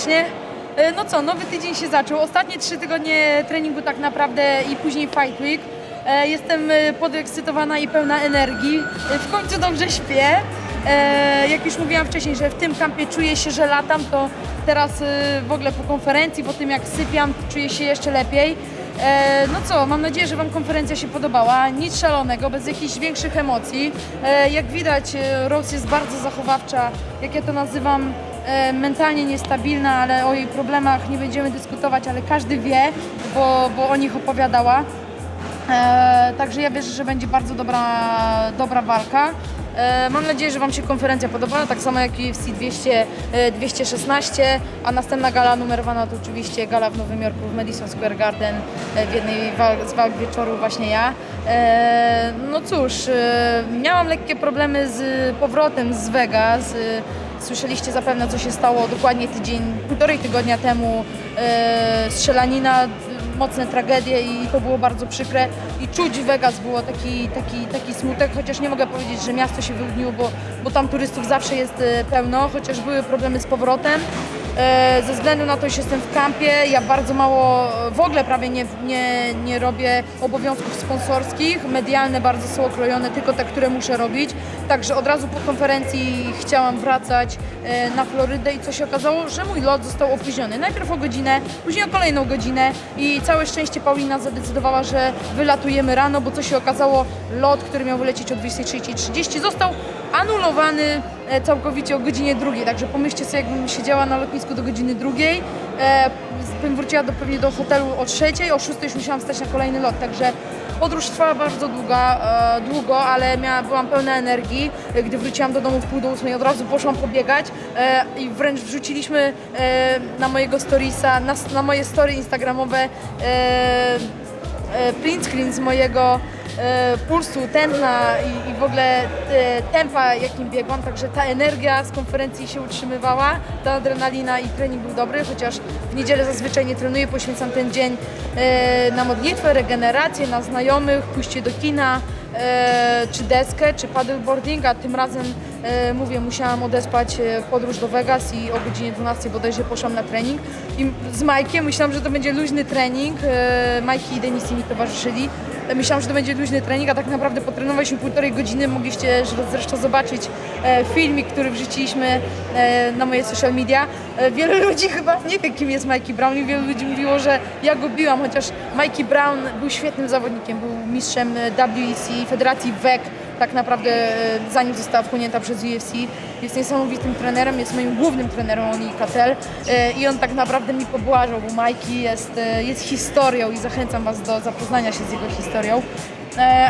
serdecznie. No co, nowy tydzień się zaczął. Ostatnie 3 tygodnie treningu tak naprawdę i później Fight Week. Jestem podekscytowana i pełna energii. W końcu dobrze śpię. Jak już mówiłam wcześniej, że w tym kampie czuję się, że latam, to teraz w ogóle po konferencji, po tym jak sypiam, czuję się jeszcze lepiej. No co, mam nadzieję, że Wam konferencja się podobała. Nic szalonego, bez jakichś większych emocji. Jak widać, Rose jest bardzo zachowawcza, jak ja to nazywam, mentalnie niestabilna, ale o jej problemach nie będziemy dyskutować, ale każdy wie, bo o nich opowiadała. Także ja wierzę, że będzie bardzo dobra walka. Mam nadzieję, że Wam się konferencja podobała, tak samo jak UFC 216, a następna gala numerowana to oczywiście gala w Nowym Jorku w Madison Square Garden, w jednej z walk wieczoru właśnie ja. No cóż, miałam lekkie problemy z powrotem z Vegas. Słyszeliście zapewne, co się stało dokładnie półtorej tygodnia temu, strzelanina, mocne tragedie i to było bardzo przykre i czuć w Vegas było taki smutek, chociaż nie mogę powiedzieć, że miasto się wyludniło, bo tam turystów zawsze jest pełno, chociaż były problemy z powrotem. Ze względu na to, że jestem w kampie, ja bardzo mało, w ogóle prawie nie robię obowiązków sponsorskich, medialne bardzo są okrojone, tylko te, które muszę robić. Także od razu po konferencji chciałam wracać na Florydę i co się okazało, że mój lot został opóźniony. Najpierw o godzinę, później o kolejną godzinę i całe szczęście Paulina zadecydowała, że wylatujemy rano, bo co się okazało, lot, który miał wylecieć o 23:30 został anulowany całkowicie o godzinie 2. Także pomyślcie sobie, jakbym siedziała na lotnisku do godziny 2, bym wróciła pewnie do hotelu o 3, o 6 już musiałam wstać na kolejny lot. Także podróż trwała bardzo długo, ale byłam pełna energii. Gdy wróciłam do domu w 7:30, od razu poszłam pobiegać i wręcz wrzuciliśmy na mojego storiesa, na moje story instagramowe print screen z mojego pulsu, tętna i w ogóle tempa, jakim biegłam, także ta energia z konferencji się utrzymywała, ta adrenalina i trening był dobry, chociaż w niedzielę zazwyczaj nie trenuję, poświęcam ten dzień na modlitwę, regenerację, na znajomych, pójście do kina, czy deskę, czy paddleboarding, a tym razem mówię, musiałam odespać podróż do Vegas i o godzinie 12 bodajże poszłam na trening i z Majkiem myślałam, że to będzie luźny trening, Majki i Denisi mi towarzyszyli. Myślałam, że to będzie luźny trening, a tak naprawdę potrenowaliśmy 1,5 godziny. Mogliście zresztą zobaczyć filmik, który wrzuciliśmy na moje social media. Wielu ludzi chyba nie wie, kim jest Mikey Brown i wielu ludzi mówiło, że ja go biłam, chociaż Mikey Brown był świetnym zawodnikiem, był mistrzem WEC, Federacji WEC, tak naprawdę zanim została wchłonięta przez UFC. Jest niesamowitym trenerem, jest moim głównym trenerem, on i Cattell. I on tak naprawdę mi pobłażał, bo Mikey jest historią i zachęcam Was do zapoznania się z jego historią.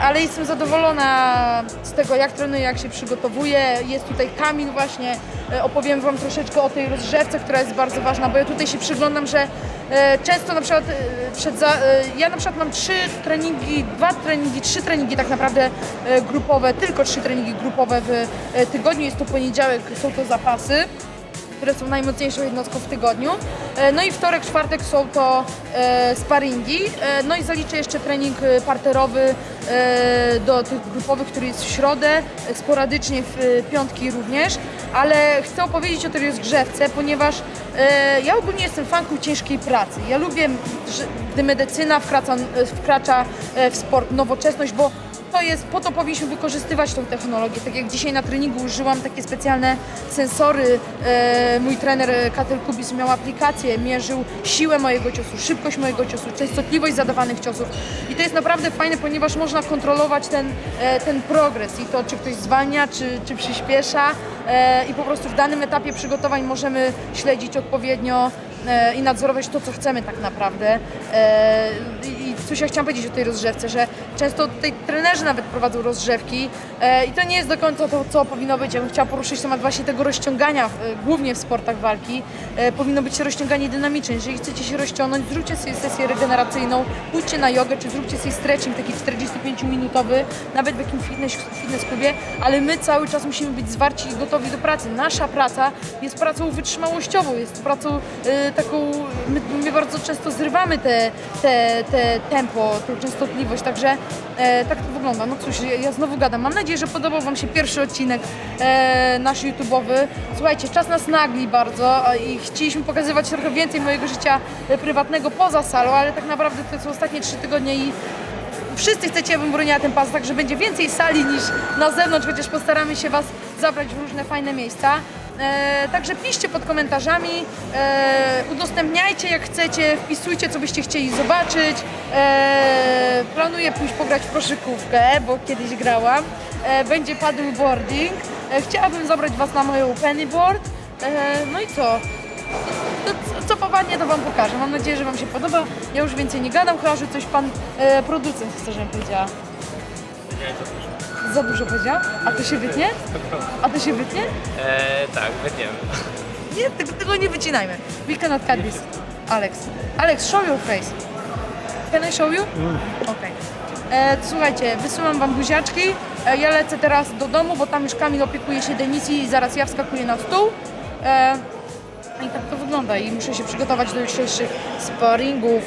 Ale jestem zadowolona z tego, jak trenuję, jak się przygotowuję. Jest tutaj Kamil właśnie, opowiem Wam troszeczkę o tej rozgrzewce, która jest bardzo ważna, bo ja tutaj się przyglądam, że często na przykład ja na przykład mam 3 treningi tak naprawdę grupowe, tylko 3 treningi grupowe w tygodniu. Jest to poniedziałek, są to zapasy, które są najmocniejszą jednostką w tygodniu. No i wtorek, czwartek są to sparingi. No i zaliczę jeszcze trening parterowy do tych grupowych, który jest w środę, sporadycznie w piątki również. Ale chcę opowiedzieć o tej rozgrzewce, ponieważ ja ogólnie jestem fanką ciężkiej pracy. Ja lubię, gdy medycyna wkracza w sport, nowoczesność, bo po to powinniśmy wykorzystywać tą technologię. Tak jak dzisiaj na treningu użyłam takie specjalne sensory. Mój trener Cattell Kubis miał aplikację, mierzył siłę mojego ciosu, szybkość mojego ciosu, częstotliwość zadawanych ciosów. I to jest naprawdę fajne, ponieważ można kontrolować ten progres i to, czy ktoś zwalnia, czy przyspiesza. I po prostu w danym etapie przygotowań możemy śledzić odpowiednio i nadzorować to, co chcemy tak naprawdę. I coś ja chciałam powiedzieć o tej rozgrzewce, że często tutaj trenerzy nawet prowadzą rozgrzewki i to nie jest do końca to, co powinno być. Ja bym chciała poruszyć temat właśnie tego rozciągania, głównie w sportach walki. Powinno być rozciąganie dynamiczne. Jeżeli chcecie się rozciągnąć, zróbcie sobie sesję regeneracyjną, pójdźcie na jogę, czy zróbcie sobie stretching taki 45-minutowy, nawet w jakimś fitness klubie, ale my cały czas musimy być zwarci i gotowi do pracy. Nasza praca jest pracą wytrzymałościową, jest pracą taką, my bardzo często zrywamy te tempo, tą częstotliwość, także tak to wygląda. No cóż, ja znowu gadam. Mam nadzieję, że podobał Wam się pierwszy odcinek nasz YouTube'owy. Słuchajcie, czas nas nagli bardzo i chcieliśmy pokazywać trochę więcej mojego życia prywatnego poza salą, ale tak naprawdę to są ostatnie 3 tygodnie i wszyscy chcecie, abym broniła ten pas, także będzie więcej sali niż na zewnątrz, chociaż postaramy się Was zabrać w różne fajne miejsca. Także piszcie pod komentarzami, udostępniajcie jak chcecie, wpisujcie co byście chcieli zobaczyć. Planuję pójść pograć w koszykówkę, bo kiedyś grałam. Będzie paddleboarding. Chciałabym zabrać Was na moją pennyboard. No i co? Co popadnie, to Wam pokażę. Mam nadzieję, że Wam się podoba. Ja już więcej nie gadam, chyba że coś Pan producent chce, żebym powiedziała. Za dużo powiedział? A to się wytnie? A to się wytnie? Tak, wytniemy. Nie, tego nie wycinajmy. We cannot cut this. Alex, show your face. Can I show you? Okej. Słuchajcie, wysyłam Wam buziaczki. Ja lecę teraz do domu, bo tam już Kamil opiekuje się Denisji i zaraz ja wskakuję na stół. I tak to wygląda i muszę się przygotować do jutrzejszych sparingów.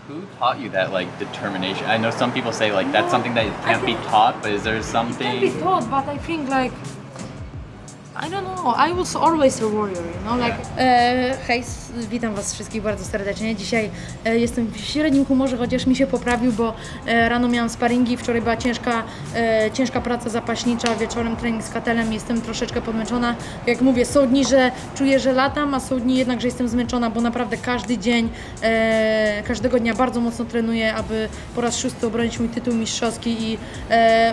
Who taught you that like determination? I know some people say like that's something that can't be taught, but is there It can be something? taught, but I think like I don't know, I was always a warrior, you know, like... Hej, witam Was wszystkich bardzo serdecznie. Dzisiaj jestem w średnim humorze, chociaż mi się poprawił, bo rano miałam sparingi, wczoraj była ciężka praca zapaśnicza, wieczorem trening z katelem, jestem troszeczkę podmęczona. Jak mówię, są dni, że czuję, że latam, a są dni jednak, że jestem zmęczona, bo naprawdę każdy dzień, każdego dnia bardzo mocno trenuję, aby po raz 6 obronić mój tytuł mistrzowski i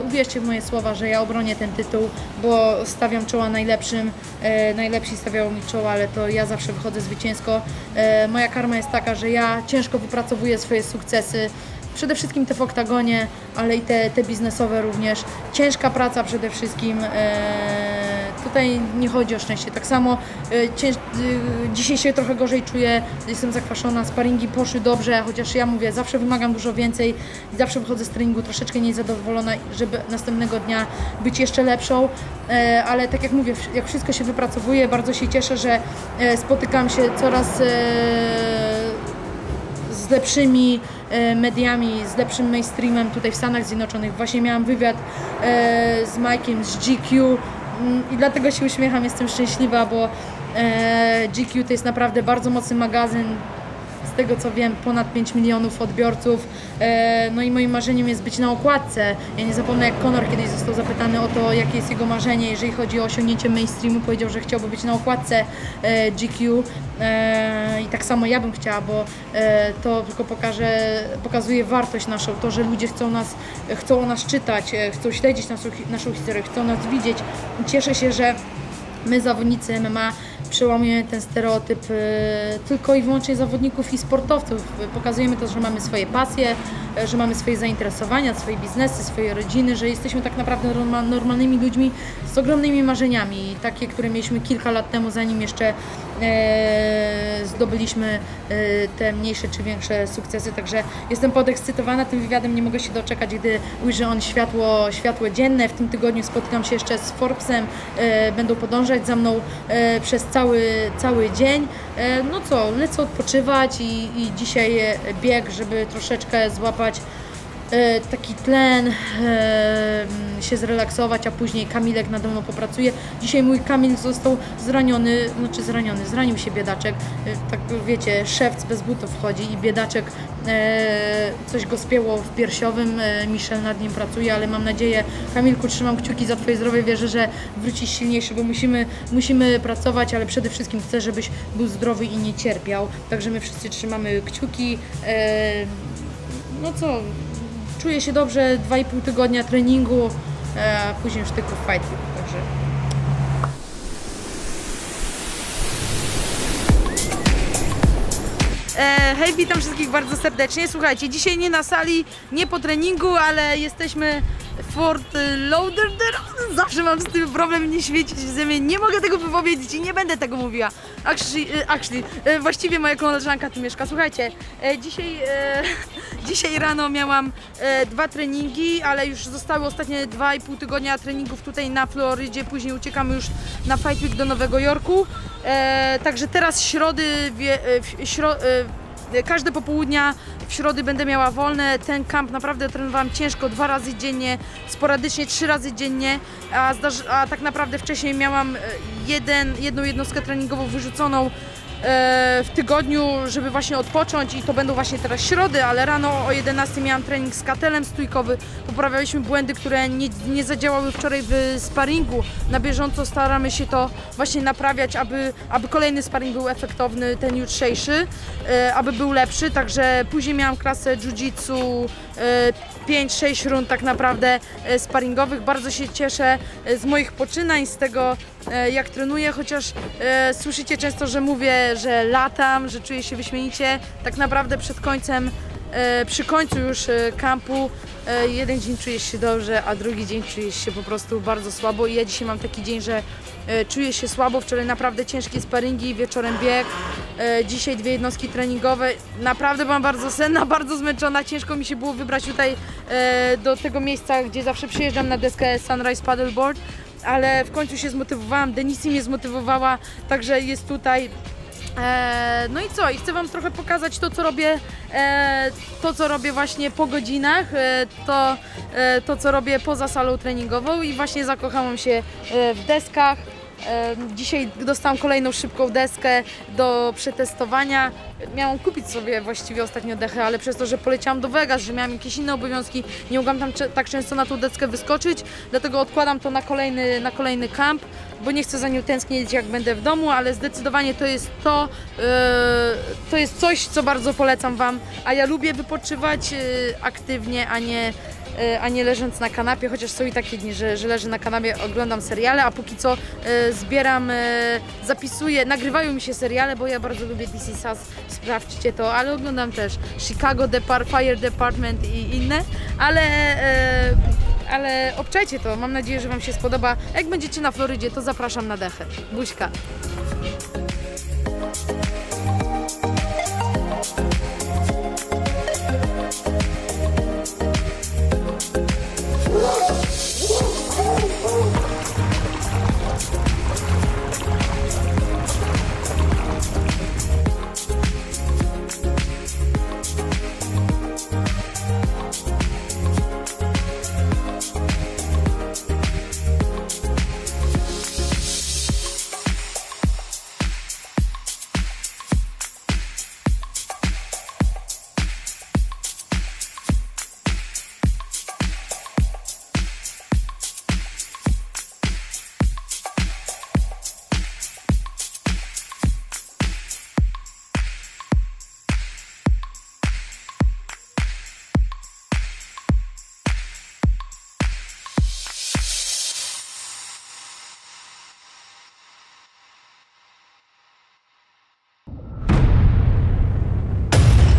uwierzcie w moje słowa, że ja obronię ten tytuł, bo stawiam czoła najlepszym. Najlepsi stawiają mi czoła, ale to ja zawsze wychodzę zwycięsko. Moja karma jest taka, że ja ciężko wypracowuję swoje sukcesy. Przede wszystkim te w oktagonie, ale i te biznesowe również. Ciężka praca przede wszystkim. Tutaj nie chodzi o szczęście. Tak samo dzisiaj się trochę gorzej czuję, jestem zakwaszona, sparingi poszły dobrze, chociaż ja mówię, zawsze wymagam dużo więcej i zawsze wychodzę z treningu troszeczkę niezadowolona, żeby następnego dnia być jeszcze lepszą, ale tak jak mówię, jak wszystko się wypracowuje, bardzo się cieszę, że spotykam się coraz z lepszymi mediami, z lepszym mainstreamem tutaj w Stanach Zjednoczonych. Właśnie miałam wywiad z Mike'iem z GQ i dlatego się uśmiecham, jestem szczęśliwa, bo GQ to jest naprawdę bardzo mocny magazyn. Z tego co wiem, ponad 5 milionów odbiorców. No i moim marzeniem jest być na okładce. Ja nie zapomnę, jak Conor kiedyś został zapytany o to, jakie jest jego marzenie, jeżeli chodzi o osiągnięcie mainstreamu. Powiedział, że chciałby być na okładce GQ. I tak samo ja bym chciała, bo to tylko pokazuje wartość naszą, to, że ludzie chcą o nas czytać, chcą śledzić naszą historię, chcą nas widzieć. I cieszę się, że My, zawodnicy MMA, przełamujemy ten stereotyp tylko i wyłącznie zawodników i sportowców. Pokazujemy to, że mamy swoje pasje, że mamy swoje zainteresowania, swoje biznesy, swoje rodziny, że jesteśmy tak naprawdę normalnymi ludźmi z ogromnymi marzeniami, takie, które mieliśmy kilka lat temu, zanim jeszcze zdobyliśmy te mniejsze czy większe sukcesy. Także jestem podekscytowana tym wywiadem, nie mogę się doczekać, gdy ujrzy on światło dzienne. W tym tygodniu spotykam się jeszcze z Forbesem, będą podążać za mną przez cały dzień. No co, lecę odpoczywać i dzisiaj bieg, żeby troszeczkę złapać taki tlen, się zrelaksować, a później Kamilek nade mną popracuje. Dzisiaj mój Kamil został zranił się biedaczek, tak wiecie, szewc bez butów wchodzi i biedaczek, coś go spięło w piersiowym, Michel nad nim pracuje, ale mam nadzieję, Kamilku, trzymam kciuki za Twoje zdrowie, wierzę, że wrócisz silniejszy, bo musimy pracować, ale przede wszystkim chcę, żebyś był zdrowy i nie cierpiał, także my wszyscy trzymamy kciuki. No co, czuję się dobrze, 2,5 tygodnia treningu, a później już tylko fight week, także... Hej, witam wszystkich bardzo serdecznie. Słuchajcie, dzisiaj nie na sali, nie po treningu, ale jesteśmy w Fort Lauderdale. Zawsze mam z tym problem, nie świecić w ziemię. Nie mogę tego wypowiedzieć i nie będę tego mówiła. Właściwie moja koleżanka tu mieszka. Słuchajcie, dzisiaj rano miałam 2 treningi, ale już zostały ostatnie 2,5 tygodnia treningów tutaj na Florydzie. Później uciekamy już na Fight Week do Nowego Jorku. Także teraz każde popołudnia w środy będę miała wolne. Ten kamp naprawdę trenowałam ciężko, 2 razy dziennie, sporadycznie 3 razy dziennie, a tak naprawdę wcześniej miałam jedną jednostkę treningową wyrzuconą w tygodniu, żeby właśnie odpocząć i to będą właśnie teraz środy, ale rano o 11 miałam trening z katelem stójkowy, poprawialiśmy błędy, które nie zadziałały wczoraj w sparingu. Na bieżąco staramy się to właśnie naprawiać, aby kolejny sparing był efektowny, ten jutrzejszy, aby był lepszy, także później miałam klasę jiu-jitsu, 5-6 rund tak naprawdę sparingowych. Bardzo się cieszę z moich poczynań, z tego jak trenuję, chociaż słyszycie często, że mówię, że latam, że czuję się wyśmienicie. Tak naprawdę przy końcu już kampu jeden dzień czujesz się dobrze, a drugi dzień czujesz się po prostu bardzo słabo i ja dzisiaj mam taki dzień, że czuję się słabo. Wczoraj naprawdę ciężkie sparingi, wieczorem bieg, dzisiaj 2 jednostki treningowe. Naprawdę byłam bardzo senna, bardzo zmęczona, ciężko mi się było wybrać tutaj do tego miejsca, gdzie zawsze przyjeżdżam na deskę Sunrise Paddleboard, ale w końcu się zmotywowałam, Denisi mnie zmotywowała, także jest tutaj. No i co? I chcę Wam trochę pokazać to co robię właśnie po godzinach, to co robię poza salą treningową i właśnie zakochałam się w deskach. Dzisiaj dostałam kolejną szybką deskę do przetestowania. Miałam kupić sobie właściwie ostatnio dechę, ale przez to, że poleciałam do Vegas, że miałam jakieś inne obowiązki, nie mogłam tam tak często na tą deskę wyskoczyć, dlatego odkładam to na kolejny kamp, bo nie chcę za nią tęsknić, jak będę w domu, ale zdecydowanie to jest coś, co bardzo polecam Wam, a ja lubię wypoczywać aktywnie, a nie leżąc na kanapie, chociaż są i takie dni, że leżę na kanapie, oglądam seriale, a póki co zbieram, zapisuję, nagrywają mi się seriale, bo ja bardzo lubię DC Sass, sprawdźcie to, ale oglądam też Chicago Fire Department i inne, ale obczajcie to, mam nadzieję, że Wam się spodoba. Jak będziecie na Florydzie, to zapraszam na dechę. Buźka!